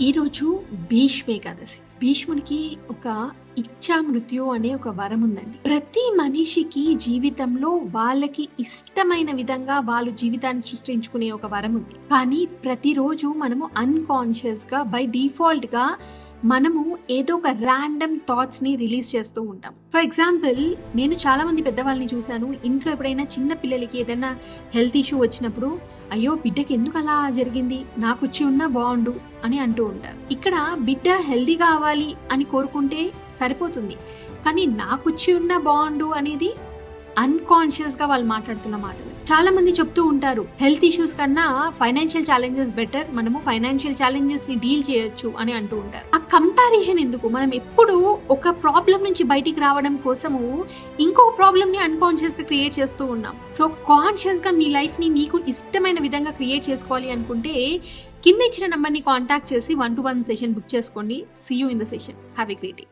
ఈరోజు భీష్మ ఏకాదశి. భీష్మునికి ఒక ఇచ్చా మృత్యు అనే ఒక వరం ఉందండి. ప్రతి మనిషికి జీవితంలో వాళ్ళకి ఇష్టమైన విధంగా వాళ్ళు జీవితాన్ని సృష్టించుకునే ఒక వరం ఉంది. కానీ ప్రతిరోజు మనము అన్కాన్షియస్ గా బై డిఫాల్ట్ గా మనము ఏదో ఒక ర్యాండమ్ థాట్స్ ని రిలీజ్ చేస్తూ ఉంటాం. ఫర్ ఎగ్జాంపుల్, నేను చాలా మంది పెద్దవాళ్ళని చూశాను. ఇంట్లో ఎప్పుడైనా చిన్న పిల్లలకి ఏదైనా హెల్త్ ఇష్యూ వచ్చినప్పుడు, అయ్యో బిడ్డకి ఎందుకు అలా జరిగింది, నాకు వచ్చి ఉన్నా బాగుండు అని అంటూ ఉంటారు. ఇక్కడ బిడ్డ హెల్తీగా అవ్వాలి అని కోరుకుంటే సరిపోతుంది, కానీ నాకు వచ్చి ఉన్నా బాగుండు అనేది అన్కాన్షియస్ గా వాళ్ళు మాట్లాడుతున్న మాటలు. చాలా మంది చెప్తూ ఉంటారు, హెల్త్ ఇష్యూస్ కన్నా ఫైనాన్షియల్ ఛాలెంజెస్ బెటర్, మనము ఫైనాన్షియల్ ఛాలెంజెస్ ని డీల్ చేయొచ్చు అని అంటూ ఉంటారు. ఆ కంపారిజన్ ఎందుకు? మనం ఎప్పుడు ఒక ప్రాబ్లం నుంచి బయటికి రావడం కోసము ఇంకో ప్రాబ్లం ని అన్కాన్షియస్ గా క్రియేట్ చేస్తూ ఉన్నాం. సో కాన్షియస్ గా మీ లైఫ్ ని మీకు ఇష్టమైన విధంగా క్రియేట్ చేసుకోవాలి అనుకుంటే కింద ఇచ్చిన నంబర్ ని కాంటాక్ట్ చేసి 1-to-1 సెషన్ బుక్ చేసుకోండి. See you in the session. Have a great day.